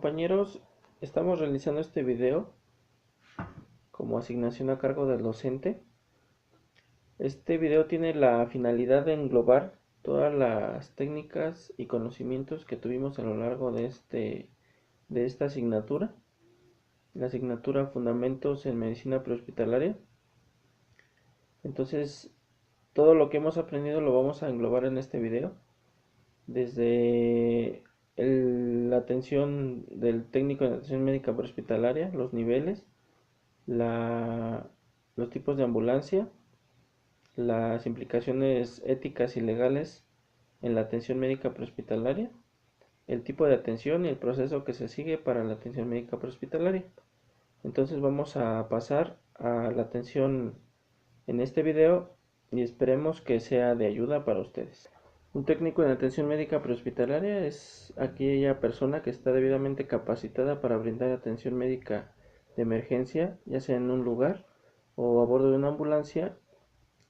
compañeros, estamos realizando este video como asignación a cargo del docente. Este video tiene la finalidad de englobar todas las técnicas y conocimientos que tuvimos a lo largo de esta asignatura, la asignatura Fundamentos en Medicina Prehospitalaria. Entonces, todo lo que hemos aprendido lo vamos a englobar en este video, desde la atención del técnico de atención médica prehospitalaria, los niveles, los tipos de ambulancia, las implicaciones éticas y legales en la atención médica prehospitalaria, el tipo de atención y el proceso que se sigue para la atención médica prehospitalaria. Entonces vamos a pasar a la atención en este video y esperemos que sea de ayuda para ustedes. Un técnico en atención médica prehospitalaria es aquella persona que está debidamente capacitada para brindar atención médica de emergencia, ya sea en un lugar o a bordo de una ambulancia,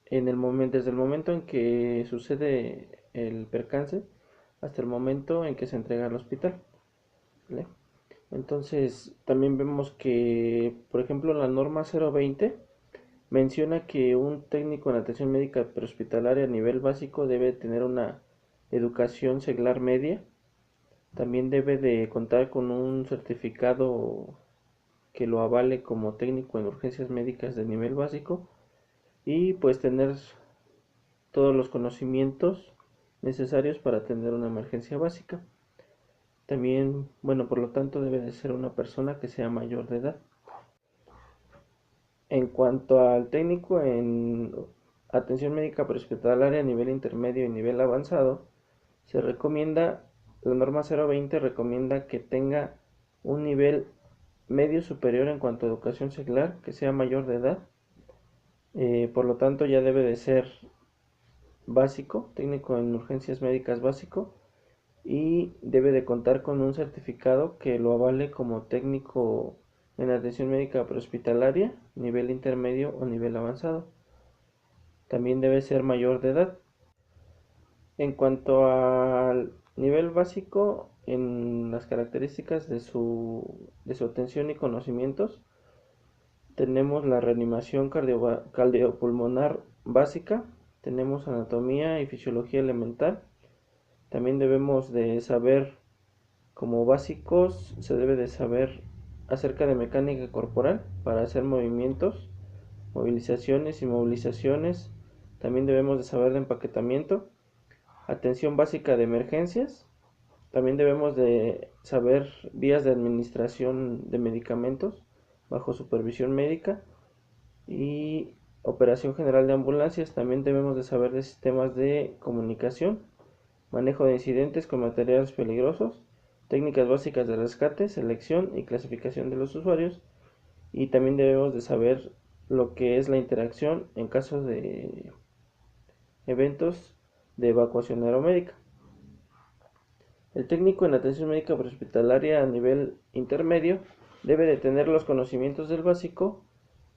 desde el momento en que sucede el percance hasta el momento en que se entrega al hospital, ¿vale? Entonces, también vemos que, por ejemplo, la norma 020 menciona que un técnico en atención médica prehospitalaria a nivel básico debe tener una educación seglar media. También debe de contar con un certificado que lo avale como técnico en urgencias médicas de nivel básico y pues tener todos los conocimientos necesarios para atender una emergencia básica. También, bueno, por lo tanto debe de ser una persona que sea mayor de edad. En cuanto al técnico en atención médica prehospitalaria a nivel intermedio y nivel avanzado, se recomienda, la norma 020 recomienda que tenga un nivel medio superior en cuanto a educación seglar, que sea mayor de edad. Por lo tanto, ya debe de ser básico, técnico en urgencias médicas básico, y debe de contar con un certificado que lo avale como técnico en atención médica prehospitalaria, nivel intermedio o nivel avanzado. También debe ser mayor de edad. En cuanto al nivel básico, en las características de su atención y conocimientos, tenemos la reanimación cardiopulmonar básica, tenemos anatomía y fisiología elemental. También debemos de saber, como básicos, se debe de saber acerca de mecánica corporal para hacer movimientos, movilizaciones y movilizaciones. También debemos de saber de empaquetamiento, atención básica de emergencias. También debemos de saber vías de administración de medicamentos bajo supervisión médica y operación general de ambulancias. También debemos de saber de sistemas de comunicación, manejo de incidentes con materiales peligrosos, técnicas básicas de rescate, selección y clasificación de los usuarios. Y también debemos de saber lo que es la interacción en caso de eventos de evacuación aeromédica. El técnico en atención médica prehospitalaria a nivel intermedio debe de tener los conocimientos del básico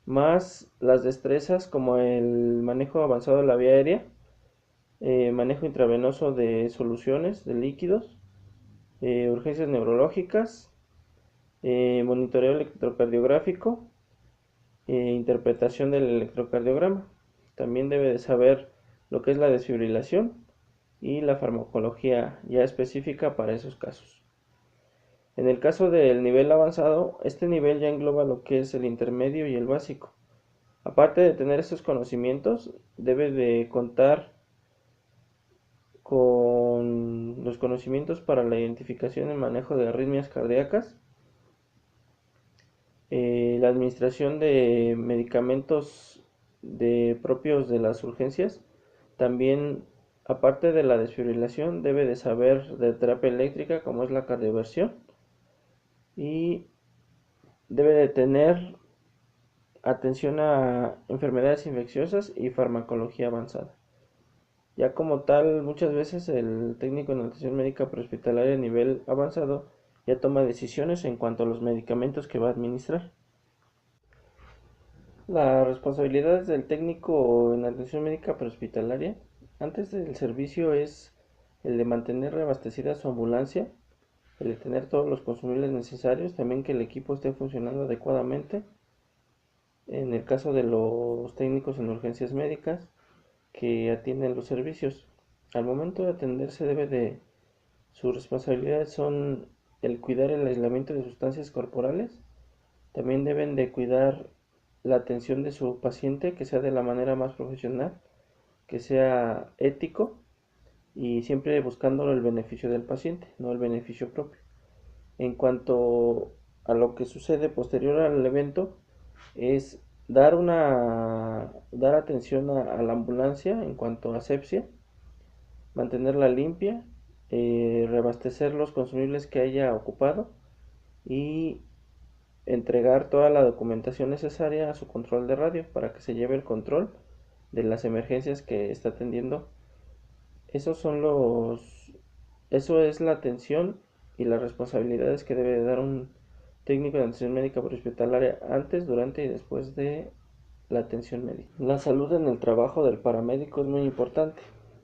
más las destrezas como el manejo avanzado de la vía aérea, manejo intravenoso de soluciones, de líquidos, urgencias neurológicas, monitoreo electrocardiográfico, interpretación del electrocardiograma. También debe de saber lo que es la desfibrilación y la farmacología ya específica para esos casos. En el caso del nivel avanzado, este nivel ya engloba lo que es el intermedio y el básico. Aparte de tener estos conocimientos, debe de contar con los conocimientos para la identificación y manejo de arritmias cardíacas, la administración de medicamentos propios de las urgencias. También, aparte de la desfibrilación, debe de saber de terapia eléctrica como es la cardioversión, y debe de tener atención a enfermedades infecciosas y farmacología avanzada. Ya como tal, muchas veces el técnico en atención médica prehospitalaria a nivel avanzado ya toma decisiones en cuanto a los medicamentos que va a administrar. Las responsabilidades del técnico en atención médica prehospitalaria antes del servicio es el de mantener reabastecida su ambulancia, el de tener todos los consumibles necesarios, también que el equipo esté funcionando adecuadamente. En el caso de los técnicos en urgencias médicas que atienden los servicios, al momento de atenderse debe de sus responsabilidades son el cuidar el aislamiento de sustancias corporales. También deben de cuidar la atención de su paciente, que sea de la manera más profesional, que sea ético y siempre buscando el beneficio del paciente, no el beneficio propio. En cuanto a lo que sucede posterior al evento, es dar atención a la ambulancia en cuanto a asepsia, mantenerla limpia, reabastecer los consumibles que haya ocupado y entregar toda la documentación necesaria a su control de radio para que se lleve el control de las emergencias que está atendiendo. Esos son los Eso es la atención y las responsabilidades que debe dar un técnico de atención médica prehospitalaria antes, durante y después de la atención médica. La salud en el trabajo del paramédico es muy importante,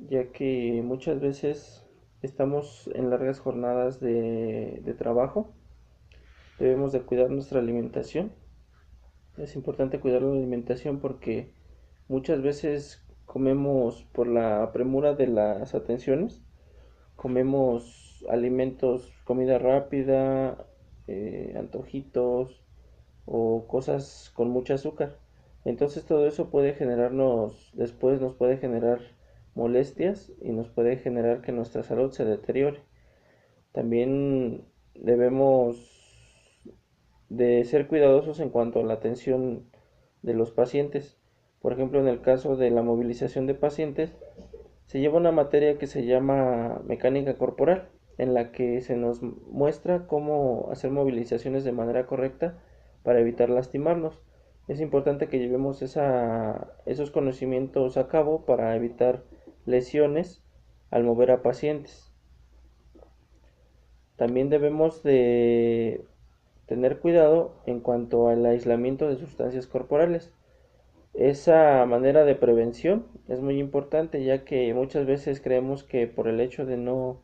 ya que muchas veces estamos en largas jornadas de trabajo. Debemos de cuidar nuestra alimentación. Es importante cuidar la alimentación porque muchas veces comemos por la premura de las atenciones, comemos alimentos, comida rápida, antojitos o cosas con mucho azúcar. Entonces todo eso puede generarnos, después nos puede generar molestias y nos puede generar que nuestra salud se deteriore. También debemos de ser cuidadosos en cuanto a la atención de los pacientes. Por ejemplo, en el caso de la movilización de pacientes, se lleva una materia que se llama mecánica corporal, en la que se nos muestra cómo hacer movilizaciones de manera correcta para evitar lastimarnos. Es importante que llevemos esos conocimientos a cabo para evitar lesiones al mover a pacientes. También debemos de tener cuidado en cuanto al aislamiento de sustancias corporales. Esa manera de prevención es muy importante, ya que muchas veces creemos que por el hecho de no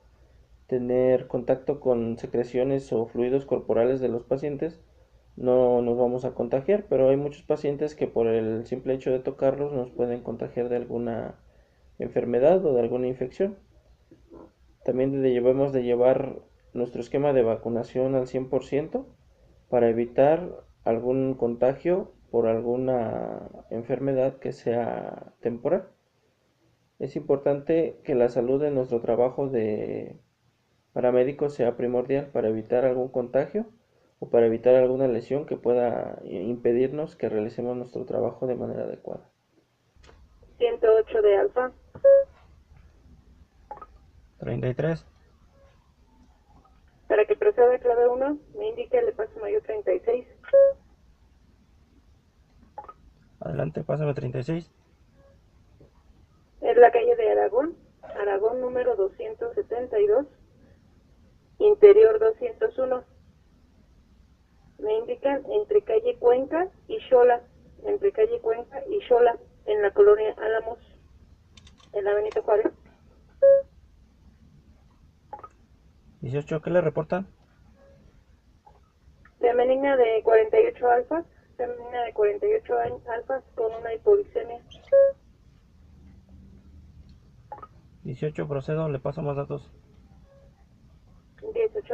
tener contacto con secreciones o fluidos corporales de los pacientes no nos vamos a contagiar, pero hay muchos pacientes que por el simple hecho de tocarlos nos pueden contagiar de alguna enfermedad o de alguna infección. También debemos de llevar nuestro esquema de vacunación al 100% para evitar algún contagio por alguna enfermedad que sea temporal. Es importante que la salud de nuestro trabajo de paramédicos sea primordial para evitar algún contagio o para evitar alguna lesión que pueda impedirnos que realicemos nuestro trabajo de manera adecuada. 108 de alfa. 33. Para que proceda clave 1, me indica el paso mayor 36. Adelante, pásame 36. Es la calle de Aragón, Aragón número 272, interior 201. Me indican entre calle Cuenca y Xola, en la colonia Álamos, en la Benito Juárez. 18, ¿qué le reportan? Femenina de 48 alfas, con una hipoglicemia. 18, procedo, le paso más datos. 18.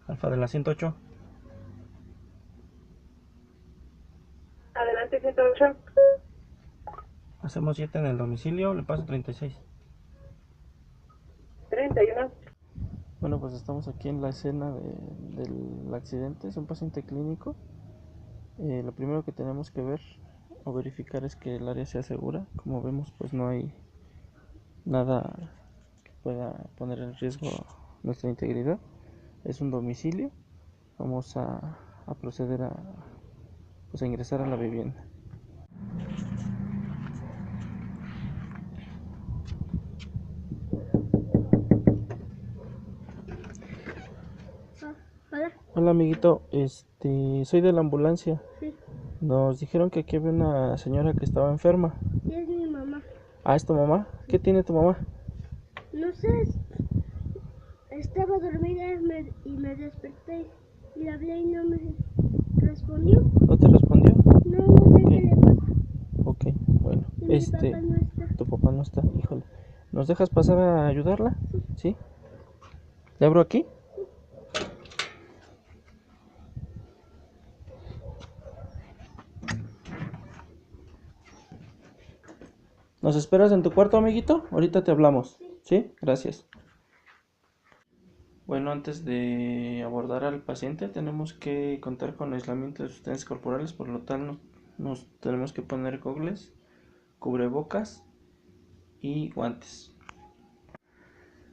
Alfa de la 108. Adelante, 108. Hacemos 7 en el domicilio, le paso 36. 31. Bueno, pues estamos aquí en la escena del accidente. Es un paciente clínico. Lo primero que tenemos que ver o verificar es que el área sea segura. Como vemos, pues no hay nada que pueda poner en riesgo nuestra integridad. Es un domicilio. Vamos a a proceder a, pues, a ingresar a la vivienda. Hola. Hola amiguito, soy de la ambulancia. Sí, Nos dijeron que aquí había una señora que estaba enferma. sí es mi mamá. Ah, ¿es tu mamá? ¿Qué tiene tu mamá? No sé, estaba dormida y me desperté y la hablé y no me respondió. ¿No te respondió? No sé qué le pasa. Ok, bueno, Y mi papá no está. tu papá no está, híjole. ¿Nos dejas pasar a ayudarla? Sí. ¿Sí? ¿Le abro aquí? ¿Nos esperas en tu cuarto, amiguito? Ahorita te hablamos. ¿Sí? Gracias. Bueno, antes de abordar al paciente tenemos que contar con aislamiento de sustancias corporales, por lo tal nos tenemos que poner gogles, cubrebocas y guantes.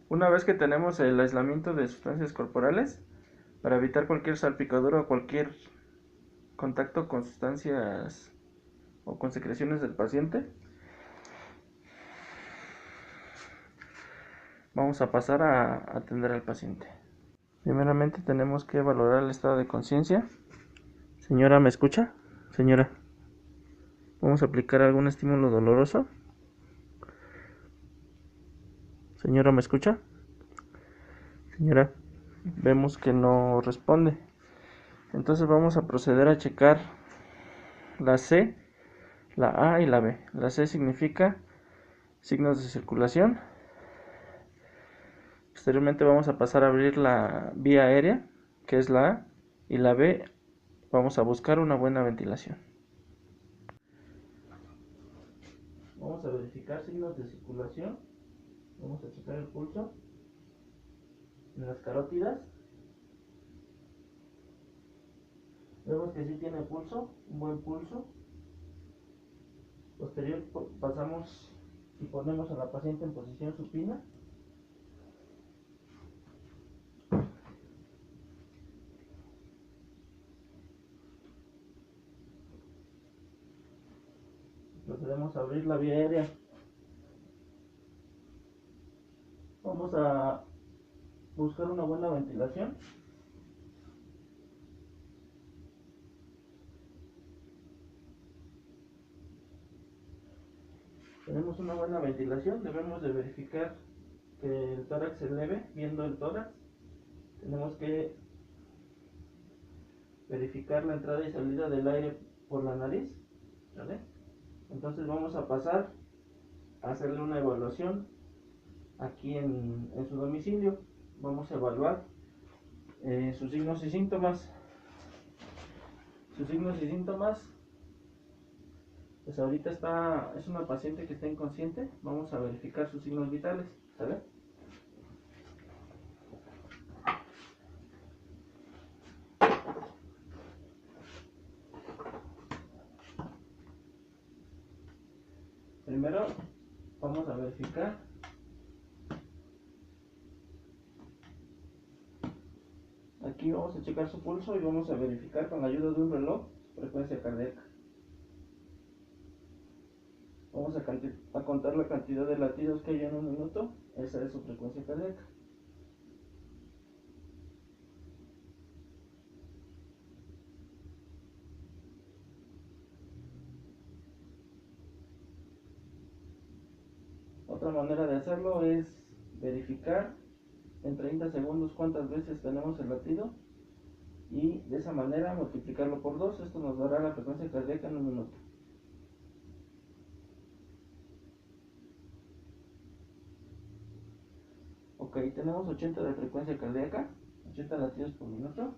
Una vez que tenemos el aislamiento de sustancias corporales, para evitar cualquier salpicadura o cualquier contacto con sustancias o con secreciones del paciente, vamos a pasar a atender al paciente. Primeramente tenemos que valorar el estado de conciencia. Señora, ¿me escucha? Señora, vamos a aplicar algún estímulo doloroso. Señora, ¿me escucha? Señora, vemos que no responde. Entonces vamos a proceder a checar la C, la A y la B. La C significa signos de circulación. Posteriormente vamos a pasar a abrir la vía aérea, que es la A, y la B vamos a buscar una buena ventilación. Vamos a verificar signos de circulación. Vamos a checar el pulso en las carótidas. Vemos que sí tiene pulso, un buen pulso. Posterior pasamos y ponemos a la paciente en posición supina. Procedemos a abrir la vía aérea. Vamos a buscar una buena ventilación. Tenemos una buena ventilación, debemos de verificar que el tórax se eleve, viendo el tórax. Tenemos que verificar la entrada y salida del aire por la nariz, ¿vale? Entonces vamos a pasar a hacerle una evaluación aquí en su domicilio. Vamos a evaluar sus signos y síntomas. Sus signos y síntomas, pues ahorita es una paciente que está inconsciente. Vamos a verificar sus signos vitales, ¿sale? Primero vamos a verificar aquí, vamos a checar su pulso y vamos a verificar con la ayuda de un reloj su frecuencia cardíaca. Vamos a contar la cantidad de latidos que hay en un minuto. Esa es su frecuencia cardíaca. Otra manera de hacerlo es verificar en 30 segundos cuántas veces tenemos el latido y de esa manera multiplicarlo por 2. Esto nos dará la frecuencia cardíaca en un minuto. Ok, tenemos 80 de frecuencia cardíaca, 80 latidos por minuto.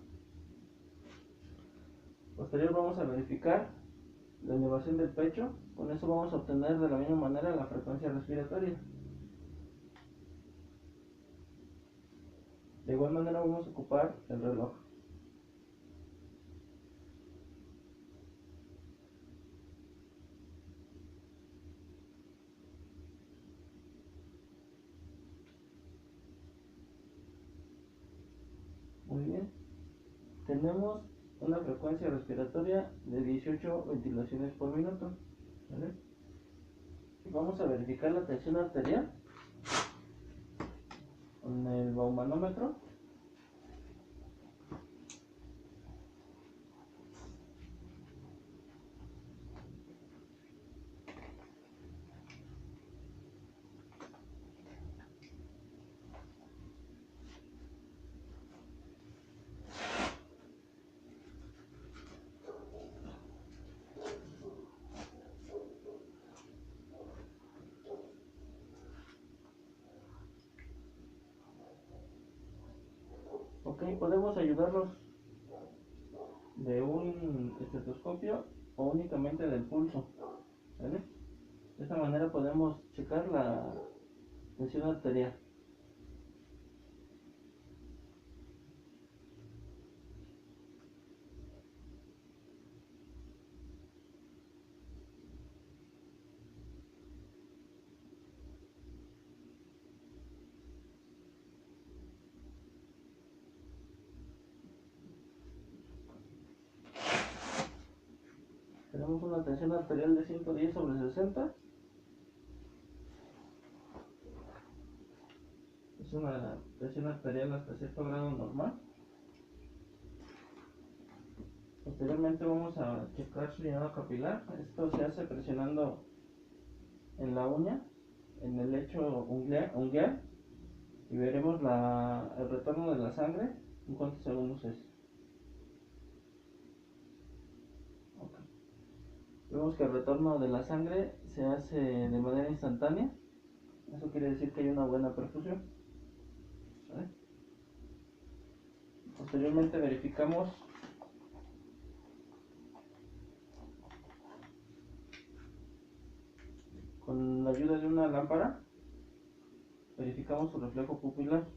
Posterior vamos a verificar la elevación del pecho. Con eso vamos a obtener de la misma manera la frecuencia respiratoria. De igual manera vamos a ocupar el reloj. Muy bien. Tenemos una frecuencia respiratoria de 18 ventilaciones por minuto. ¿Vale? Vamos a verificar la tensión arterial con el baumanómetro. Ok, podemos ayudarnos de un estetoscopio o únicamente del pulso. ¿Vale? De esta manera podemos checar la tensión arterial. Tenemos una tensión arterial de 110/60. Es una tensión arterial hasta cierto grado normal. Posteriormente vamos a checar su llenado capilar. Esto se hace presionando en la uña, en el lecho ungueal, y veremos el retorno de la sangre en cuántos segundos es. Okay. Vemos que el retorno de la sangre se hace de manera instantánea. Eso quiere decir que hay una buena perfusión. ¿Vale? Posteriormente verificamos con la ayuda de una lámpara, verificamos su reflejo pupilar.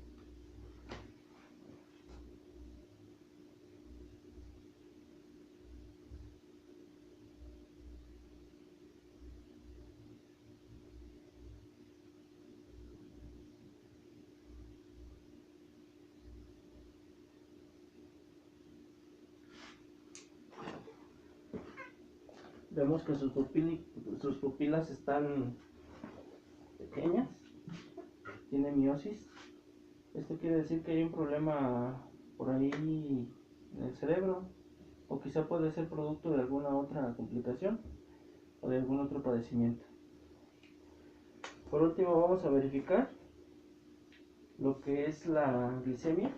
Vemos que sus pupilas están pequeñas, tiene miosis. Esto quiere decir que hay un problema por ahí en el cerebro, o quizá puede ser producto de alguna otra complicación o de algún otro padecimiento. Por último vamos a verificar lo que es la glicemia.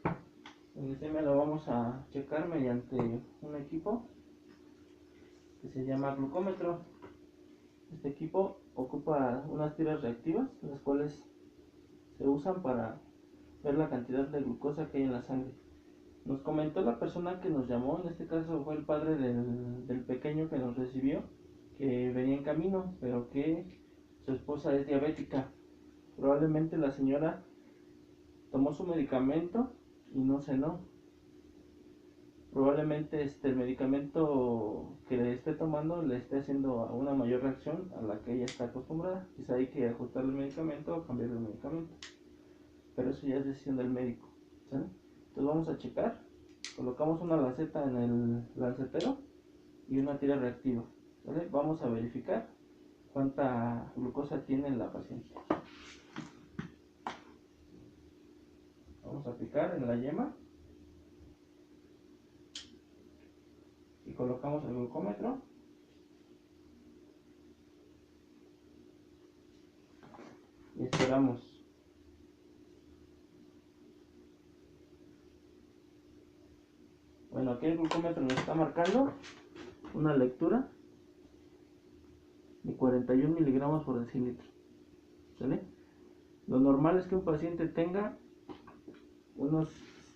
La glicemia la vamos a checar mediante un equipo que se llama glucómetro. Este equipo ocupa unas tiras reactivas, las cuales se usan para ver la cantidad de glucosa que hay en la sangre. Nos comentó la persona que nos llamó, en este caso fue el padre del pequeño que nos recibió, que venía en camino, pero que su esposa es diabética. Probablemente la señora tomó su medicamento y no cenó. Probablemente el medicamento que le esté tomando le esté haciendo una mayor reacción a la que ella está acostumbrada. Quizá hay que ajustar el medicamento o cambiar el medicamento, pero eso ya es decisión del médico. ¿Sale? Entonces vamos a checar. Colocamos una lanceta en el lancetero y una tira reactiva. ¿Sale? Vamos a verificar cuánta glucosa tiene la paciente. Vamos a aplicar en la yema y colocamos el glucómetro. Y esperamos. Bueno, aquí el glucómetro nos está marcando una lectura de 41 miligramos por decilitro. ¿Sale? Lo normal es que un paciente tenga unos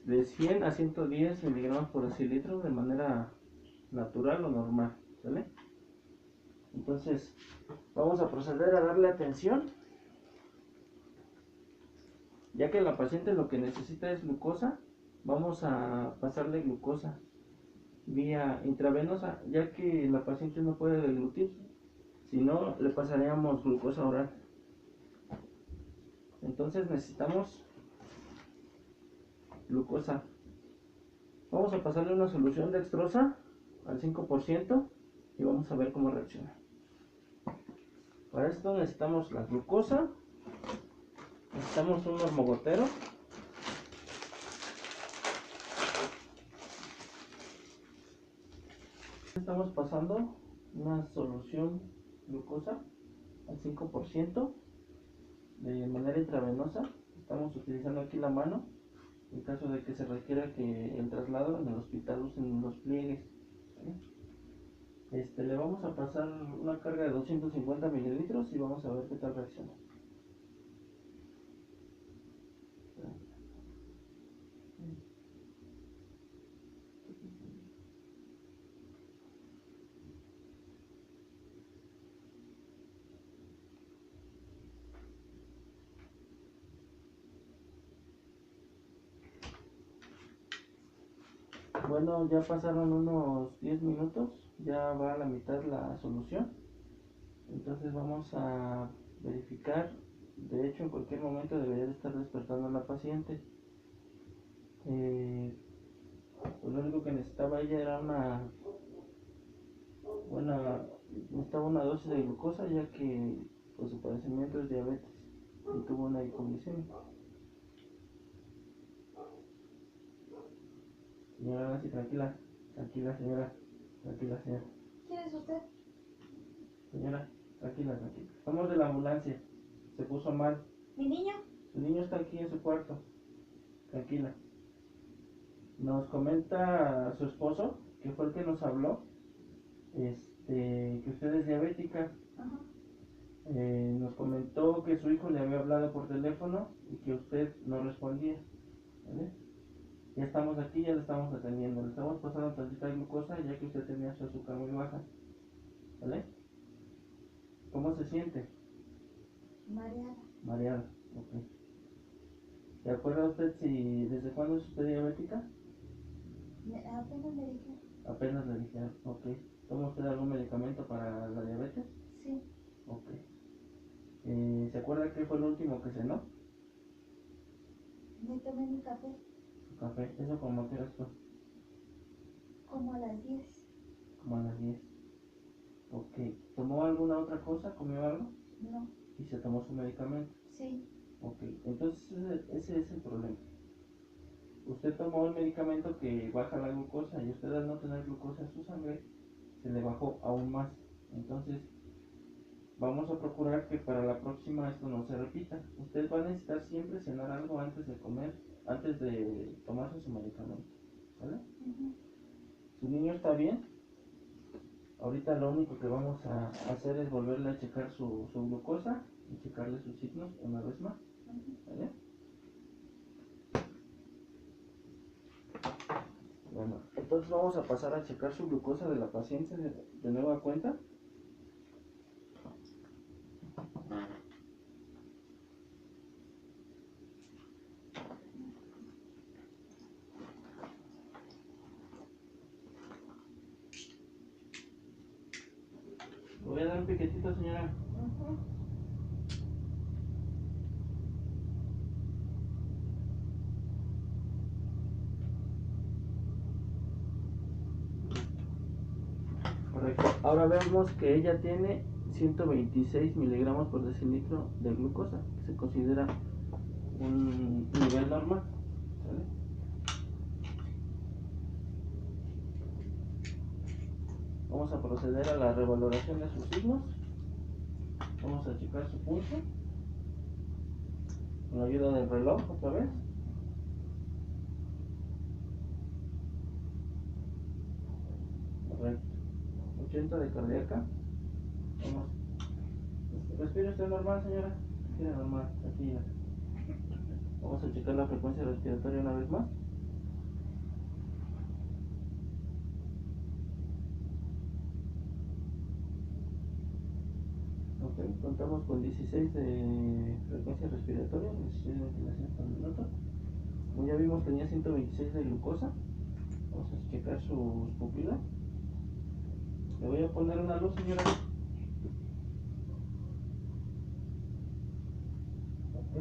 de 100 a 110 miligramos por decilitro de manera natural o normal. ¿Sale? Entonces vamos a proceder a darle atención, ya que la paciente lo que necesita es glucosa. Vamos a pasarle glucosa vía intravenosa, ya que la paciente no puede deglutir. Si no, le pasaríamos glucosa oral. Entonces necesitamos glucosa. Vamos a pasarle una solución dextrosa al 5% y vamos a ver cómo reacciona. Para esto necesitamos la glucosa, necesitamos un normogotero, estamos pasando una solución glucosa al 5% de manera intravenosa. Estamos utilizando aquí la mano en caso de que se requiera que el traslado en el hospital usen los pliegues. Le vamos a pasar una carga de 250 mililitros y vamos a ver qué tal reacciona. Bueno, ya pasaron unos 10 minutos, ya va a la mitad la solución. Entonces vamos a verificar. De hecho, en cualquier momento debería de estar despertando a la paciente. Pues lo único que necesitaba ella era necesitaba una dosis de glucosa, ya que pues, su padecimiento es diabetes y tuvo una hipoglicemia. Señora Nancy, tranquila, tranquila señora, tranquila señora. ¿Quién es usted? Señora, tranquila, tranquila. Somos de la ambulancia, se puso mal. ¿Mi niño? Su niño está aquí en su cuarto, tranquila. Nos comenta su esposo, que fue el que nos habló, que usted es diabética. Ajá. Nos comentó que su hijo le había hablado por teléfono y que usted no respondía, ¿vale? Ya estamos aquí, ya le estamos atendiendo, le estamos pasando tantita glucosa ya que usted tenía su azúcar muy baja, ¿vale? ¿Cómo se siente? Mareada. Mareada, ok. ¿Se acuerda usted desde cuándo es usted diabética? Apenas me dijeron. Apenas le dijeron, ok. ¿Toma usted algún medicamento para la diabetes? Sí. Ok. ¿Se acuerda qué fue el último que cenó? Me tomé mi café Su café. ¿Eso como qué hora fue? como a las 10. Como a las 10. Ok. ¿Tomó alguna otra cosa? ¿Comió algo? No. ¿Y se tomó su medicamento? Sí. Ok. Entonces ese es el problema. Usted tomó un medicamento que baja la glucosa y usted al no tener glucosa en su sangre se le bajó aún más. Entonces vamos a procurar que para la próxima esto no se repita. Usted va a necesitar siempre cenar algo antes de comer, antes de tomarse su medicamento, ¿vale? ¿Su niño está bien? Ahorita lo único que vamos a hacer es volverle a checar su glucosa y checarle sus signos una vez más, ¿vale? Bueno, entonces vamos a pasar a checar su glucosa de la paciente de nueva cuenta. Le voy a dar un piquetito, señora. Correcto. Ahora vemos que ella tiene 126 miligramos por decilitro de glucosa, que se considera un nivel normal, ¿vale? Vamos a proceder a la revaloración de sus signos. Vamos a checar su pulso con la ayuda del reloj otra vez. Correcto. 80 de cardíaca. Vamos. Respira usted normal, señora. Respira normal, tranquila. Vamos a checar la frecuencia respiratoria una vez más. Ok, contamos con 16 de frecuencia respiratoria, 16 de ventilación por minuto. Como ya vimos, tenía 126 de glucosa. Vamos a checar sus pupilas. Le voy a poner una luz, señora. Ok.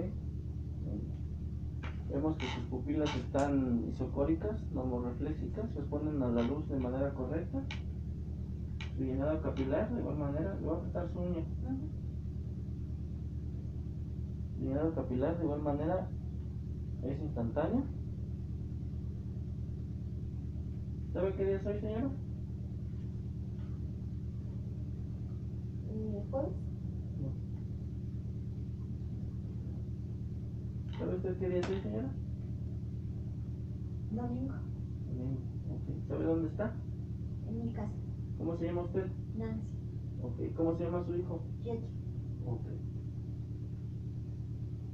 Vemos que sus pupilas están isocóricas, normorefléxicas, responden a la luz de manera correcta. Su llenado capilar, de igual manera, le va a afectar su uña. Su llenado capilar, de igual manera, es instantáneo. ¿Sabe qué día es hoy, señora? ¿Jueves? No. ¿Sabe usted qué día es hoy, señora? Domingo. Bien, okay. ¿Sabe dónde está? En mi casa. ¿Cómo se llama usted? Nancy. Okay. ¿Cómo se llama su hijo? Yechi. Ok.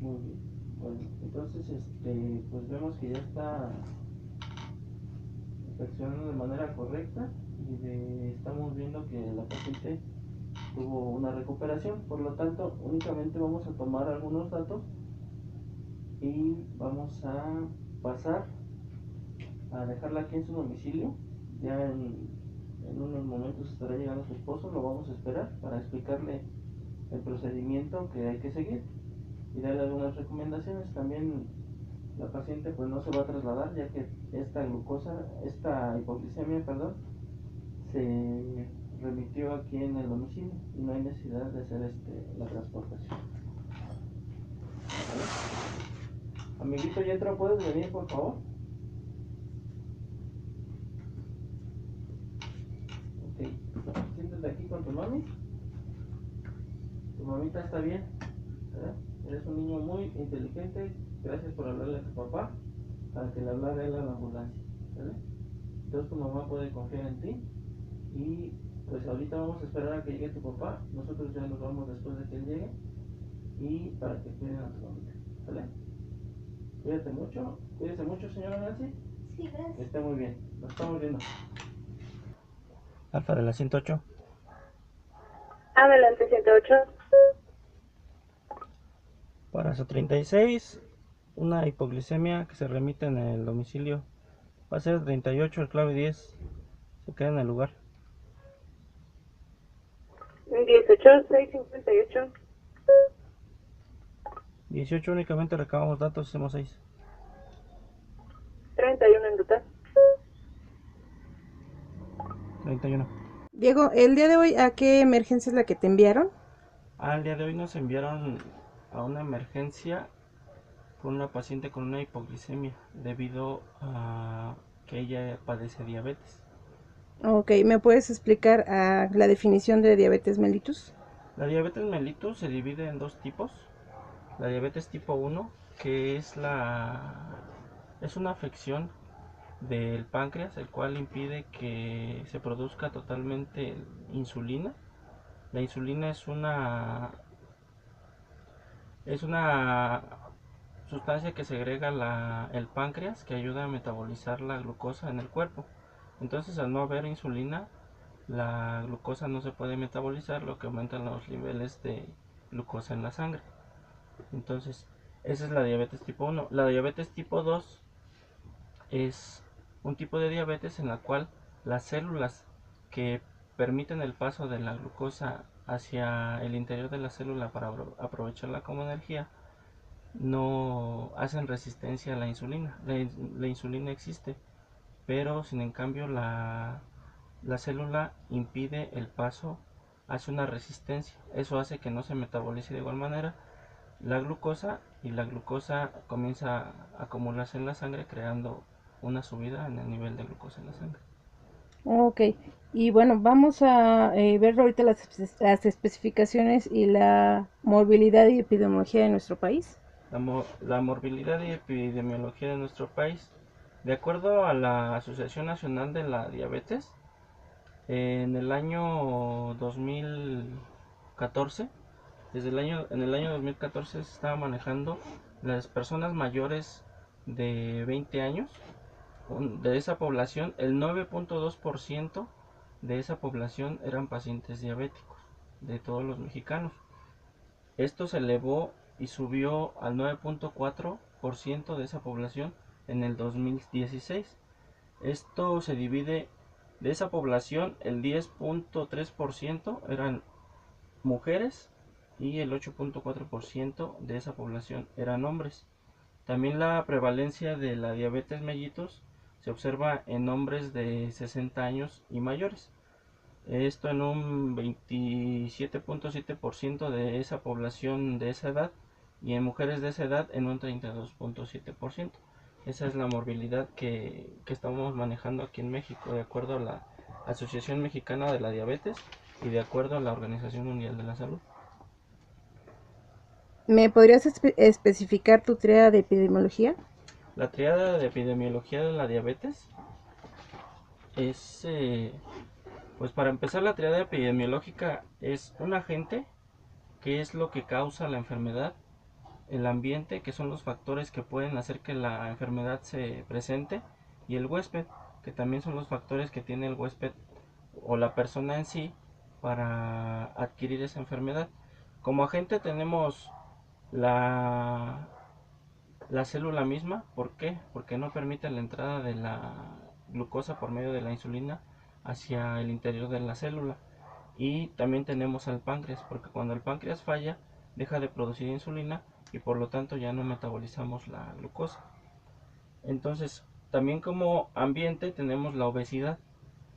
Muy bien. Bueno, entonces, pues vemos que ya está reaccionando de manera correcta y estamos viendo que la paciente tuvo una recuperación. Por lo tanto, únicamente vamos a tomar algunos datos y vamos a pasar a dejarla aquí en su domicilio. Ya en unos momentos estará llegando su esposo, lo vamos a esperar para explicarle el procedimiento que hay que seguir y darle algunas recomendaciones. También la paciente pues no se va a trasladar, ya que esta hipoglicemia, perdón, se remitió aquí en el domicilio y no hay necesidad de hacer la transportación. Amiguito Yetro, ¿puedes venir por favor? Ok, siéntate aquí con tu mami. Tu mamita está bien, ¿verdad? Eres un niño muy inteligente. Gracias por hablarle a tu papá para que le hablara él a la ambulancia, ¿vale? Entonces tu mamá puede confiar en ti y pues ahorita vamos a esperar a que llegue tu papá. Nosotros ya nos vamos después de que él llegue y para que cuiden a tu mamita, ¿vale? Cuídese mucho, señora Nancy. Sí, gracias. Que esté muy bien, nos estamos viendo. Alfa de la 108. Adelante, 108. Para su 36, una hipoglicemia que se remite en el domicilio. Va a ser 38, el clave 10. Se queda en el lugar. 18, 658. 18 únicamente recabamos datos, hacemos 6. 31 en total. 31. Diego, el día de hoy, ¿a qué emergencia es la que te enviaron? Al día de hoy nos enviaron a una emergencia con una paciente con una hipoglicemia debido a que ella padece diabetes. Ok, ¿me puedes explicar la definición de diabetes mellitus? La diabetes mellitus se divide en dos tipos. La diabetes tipo 1, que es una afección del páncreas, el cual impide que se produzca totalmente insulina. La insulina es una sustancia que segrega el páncreas, que ayuda a metabolizar la glucosa en el cuerpo. Entonces, al no haber insulina, la glucosa no se puede metabolizar, lo que aumenta los niveles de glucosa en la sangre. Entonces, esa es la diabetes tipo 1. La diabetes tipo 2 es un tipo de diabetes en la cual las células que permiten el paso de la glucosa hacia el interior de la célula para aprovecharla como energía no hacen resistencia a la insulina. La insulina existe, pero sin en cambio la célula impide el paso, hace una resistencia. Eso hace que no se metabolice de igual manera la glucosa y la glucosa comienza a acumularse en la sangre, creando una subida en el nivel de glucosa en la sangre. Ok, y bueno, vamos a ver ahorita las especificaciones y la morbilidad y epidemiología de nuestro país. La morbilidad y epidemiología de nuestro país, de acuerdo a la Asociación Nacional de la Diabetes, en el año 2014, en el año 2014 se estaba manejando las personas mayores de 20 años. De esa población, el 9.2% de esa población eran pacientes diabéticos, de todos los mexicanos. Esto se elevó y subió al 9.4% de esa población en el 2016. Esto se divide, de esa población el 10.3% eran mujeres y el 8.4% de esa población eran hombres. También la prevalencia de la diabetes mellitus se observa en hombres de 60 años y mayores. Esto en un 27.7% de esa población de esa edad, y en mujeres de esa edad en un 32.7%. Esa es la morbilidad que estamos manejando aquí en México, de acuerdo a la Asociación Mexicana de la Diabetes y de acuerdo a la Organización Mundial de la Salud. ¿Me podrías especificar tu tríada de epidemiología? La triada de epidemiología de la diabetes es, pues para empezar, la triada epidemiológica es un agente, que es lo que causa la enfermedad; el ambiente, que son los factores que pueden hacer que la enfermedad se presente; y el huésped, que también son los factores que tiene el huésped o la persona en sí para adquirir esa enfermedad. Como agente tenemos la, la célula misma. ¿Por qué? Porque no permite la entrada de la glucosa por medio de la insulina hacia el interior de la célula. Y también tenemos al páncreas, porque cuando el páncreas falla, deja de producir insulina y por lo tanto ya no metabolizamos la glucosa. Entonces, también como ambiente tenemos la obesidad.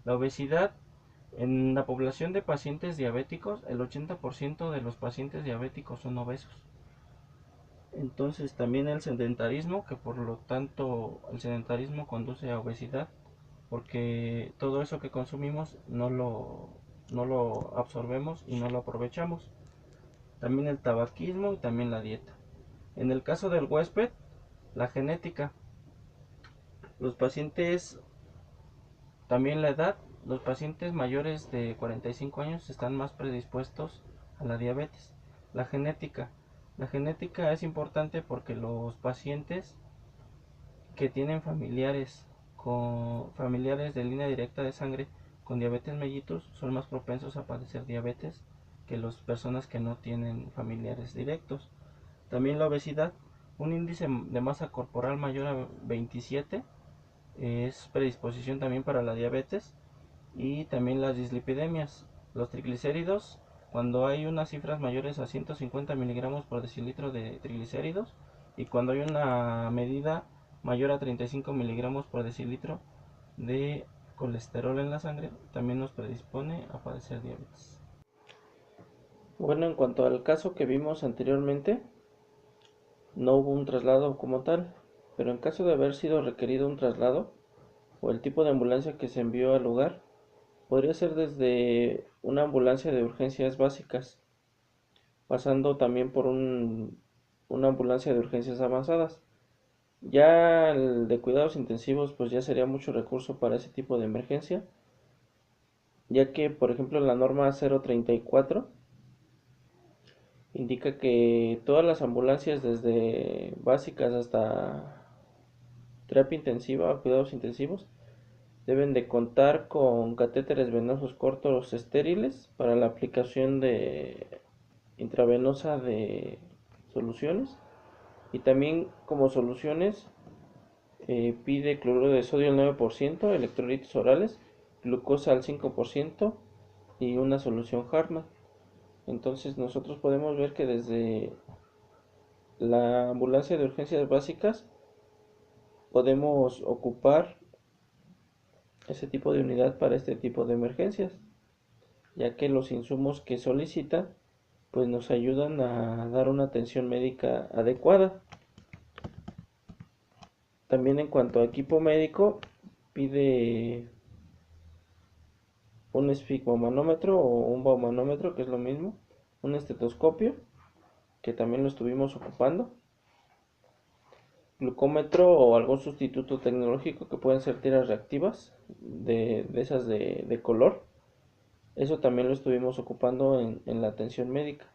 La obesidad en la población de pacientes diabéticos, el 80% de los pacientes diabéticos son obesos. Entonces también el sedentarismo, que por lo tanto el sedentarismo conduce a obesidad, porque todo eso que consumimos no lo absorbemos y no lo aprovechamos. También el tabaquismo y también la dieta. En el caso del huésped, la genética. Los pacientes, también la edad. Los pacientes mayores de 45 años están más predispuestos a la diabetes. La genética. La genética es importante porque los pacientes que tienen familiares de línea directa de sangre con diabetes mellitus son más propensos a padecer diabetes que las personas que no tienen familiares directos. También la obesidad, un índice de masa corporal mayor a 27 es predisposición también para la diabetes. Y también las dislipidemias, los triglicéridos, cuando hay unas cifras mayores a 150 miligramos por decilitro de triglicéridos, y cuando hay una medida mayor a 35 miligramos por decilitro de colesterol en la sangre, también nos predispone a padecer diabetes. Bueno, en cuanto al caso que vimos anteriormente, no hubo un traslado como tal, pero en caso de haber sido requerido un traslado o el tipo de ambulancia que se envió al lugar, podría ser desde una ambulancia de urgencias básicas, pasando también por una ambulancia de urgencias avanzadas. Ya el de cuidados intensivos, pues ya sería mucho recurso para ese tipo de emergencia, ya que, por ejemplo, la norma 034 indica que todas las ambulancias, desde básicas hasta terapia intensiva o cuidados intensivos, deben de contar con catéteres venosos cortos estériles para la aplicación de intravenosa de soluciones, y también como soluciones pide cloruro de sodio al 9%, electrolitos orales, glucosa al 5% y una solución Hartmann. Entonces nosotros podemos ver que desde la ambulancia de urgencias básicas podemos ocupar ese tipo de unidad para este tipo de emergencias, ya que los insumos que solicita pues nos ayudan a dar una atención médica adecuada. También en cuanto a equipo médico, pide un esfigmomanómetro o un baumanómetro, que es lo mismo, un estetoscopio, que también lo estuvimos ocupando, glucómetro o algún sustituto tecnológico, que pueden ser tiras reactivas de esas de color. Eso también lo estuvimos ocupando en la atención médica.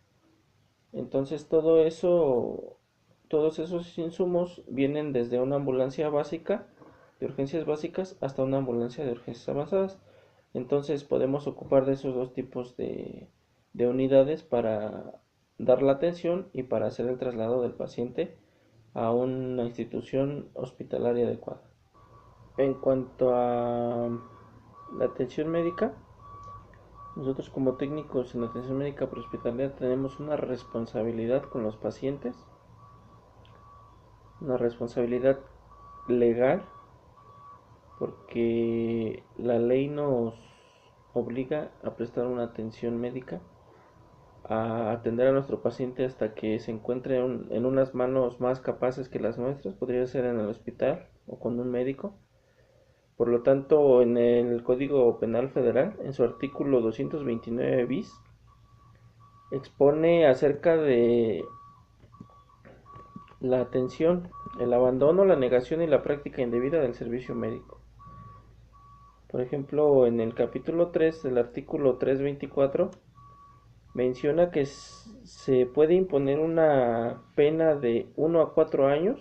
Entonces todos esos insumos vienen desde una ambulancia básica de urgencias básicas hasta una ambulancia de urgencias avanzadas. Entonces podemos ocupar de esos dos tipos de unidades para dar la atención y para hacer el traslado del paciente a una institución hospitalaria adecuada. En cuanto a la atención médica, nosotros como técnicos en atención médica prehospitalaria tenemos una responsabilidad con los pacientes una responsabilidad legal, porque la ley nos obliga a prestar una atención médica, a atender a nuestro paciente hasta que se encuentre en unas manos más capaces que las nuestras, podría ser en el hospital o con un médico. Por lo tanto, en el Código Penal Federal, en su artículo 229 bis, expone acerca de la atención, el abandono, la negación y la práctica indebida del servicio médico. Por ejemplo, en el capítulo 3 del artículo 324 menciona que se puede imponer una pena de 1 a 4 años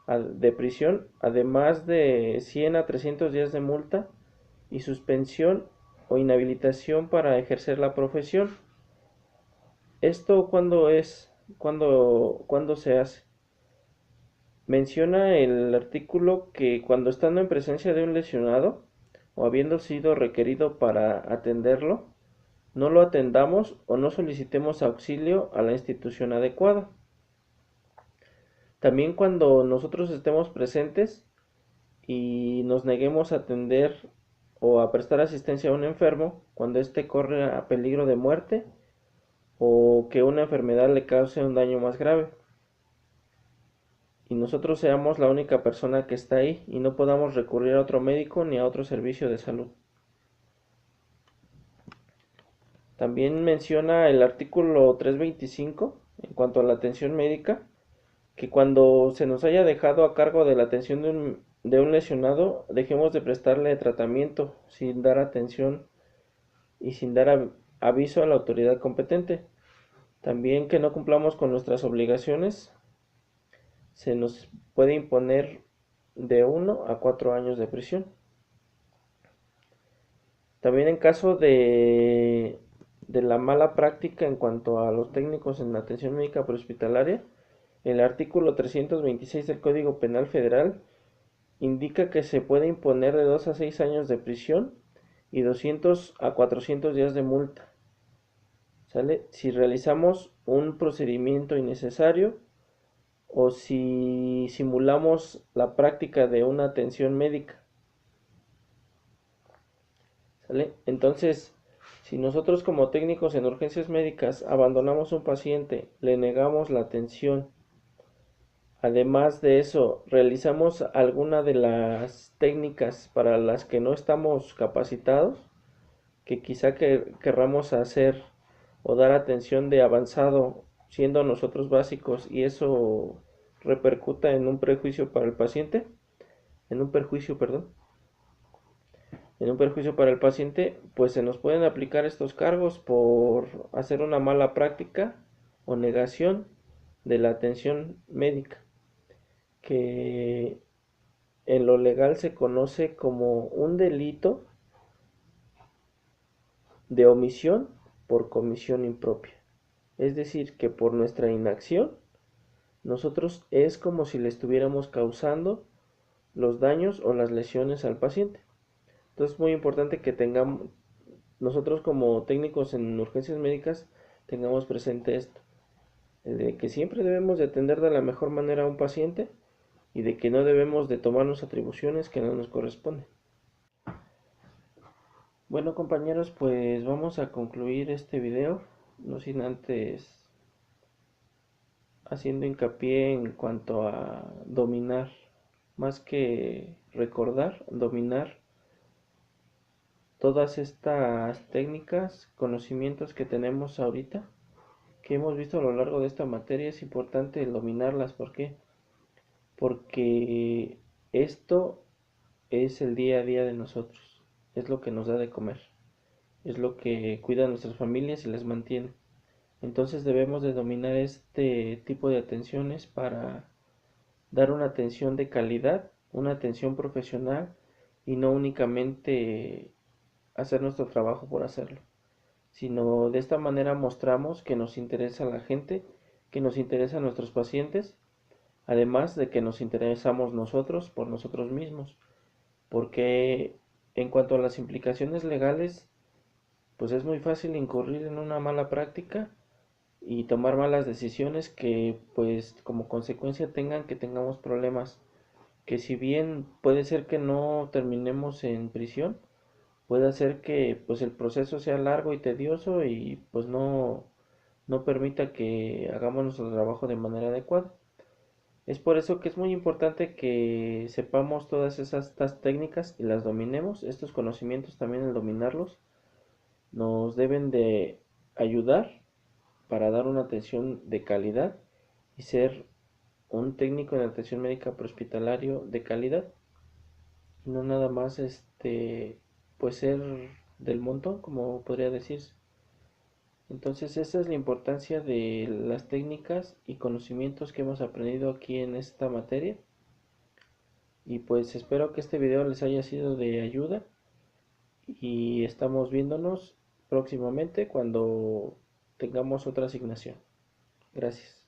de prisión, además de 100 a 300 días de multa y suspensión o inhabilitación para ejercer la profesión. ¿Esto cuándo es? ¿Cuándo se hace? Menciona el artículo que cuando estando en presencia de un lesionado o habiendo sido requerido para atenderlo, no lo atendamos o no solicitemos auxilio a la institución adecuada. También cuando nosotros estemos presentes y nos neguemos a atender o a prestar asistencia a un enfermo cuando éste corre a peligro de muerte o que una enfermedad le cause un daño más grave, y nosotros seamos la única persona que está ahí y no podamos recurrir a otro médico ni a otro servicio de salud. También menciona el artículo 325 en cuanto a la atención médica, que cuando se nos haya dejado a cargo de la atención de un lesionado, dejemos de prestarle tratamiento sin dar atención y sin dar aviso a la autoridad competente. También que no cumplamos con nuestras obligaciones, se nos puede imponer de 1 a 4 años de prisión. También en caso de la mala práctica en cuanto a los técnicos en la atención médica prehospitalaria, el artículo 326 del Código Penal Federal indica que se puede imponer de 2 a 6 años de prisión y 200 a 400 días de multa, ¿sale? Si realizamos un procedimiento innecesario o si simulamos la práctica de una atención médica, ¿sale? Entonces, si nosotros como técnicos en urgencias médicas abandonamos a un paciente, le negamos la atención, además de eso, realizamos alguna de las técnicas para las que no estamos capacitados, que quizá querramos hacer o dar atención de avanzado siendo nosotros básicos, y eso repercuta en un prejuicio para el paciente, en un perjuicio, perdón, en un perjuicio para el paciente, pues se nos pueden aplicar estos cargos por hacer una mala práctica o negación de la atención médica, que en lo legal se conoce como un delito de omisión por comisión impropia. Es decir, que por nuestra inacción, nosotros es como si le estuviéramos causando los daños o las lesiones al paciente. Entonces es muy importante que tengamos, nosotros como técnicos en urgencias médicas, tengamos presente esto, de que siempre debemos de atender de la mejor manera a un paciente y de que no debemos de tomarnos atribuciones que no nos corresponden. Bueno, compañeros, pues vamos a concluir este video, no sin antes haciendo hincapié en cuanto a dominar, más que recordar, dominar todas estas técnicas, conocimientos que tenemos ahorita, que hemos visto a lo largo de esta materia. Es importante dominarlas. ¿Por qué? Porque esto es el día a día de nosotros, es lo que nos da de comer, es lo que cuida a nuestras familias y les mantiene. Entonces debemos de dominar este tipo de atenciones para dar una atención de calidad, una atención profesional, y no únicamente hacer nuestro trabajo por hacerlo, sino de esta manera mostramos que nos interesa la gente, que nos interesan nuestros pacientes, además de que nos interesamos nosotros por nosotros mismos, porque en cuanto a las implicaciones legales, pues es muy fácil incurrir en una mala práctica y tomar malas decisiones que pues como consecuencia tengan que tengamos problemas, que si bien puede ser que no terminemos en prisión, puede hacer que pues el proceso sea largo y tedioso y pues no permita que hagamos nuestro trabajo de manera adecuada. Es por eso que es muy importante que sepamos todas estas técnicas y las dominemos. Estos conocimientos también, el dominarlos nos deben de ayudar para dar una atención de calidad y ser un técnico en atención médica prehospitalario de calidad, y no nada más pues ser del montón, como podría decirse. Entonces esa es la importancia de las técnicas y conocimientos que hemos aprendido aquí en esta materia, y pues espero que este video les haya sido de ayuda y estamos viéndonos próximamente cuando tengamos otra asignación. Gracias.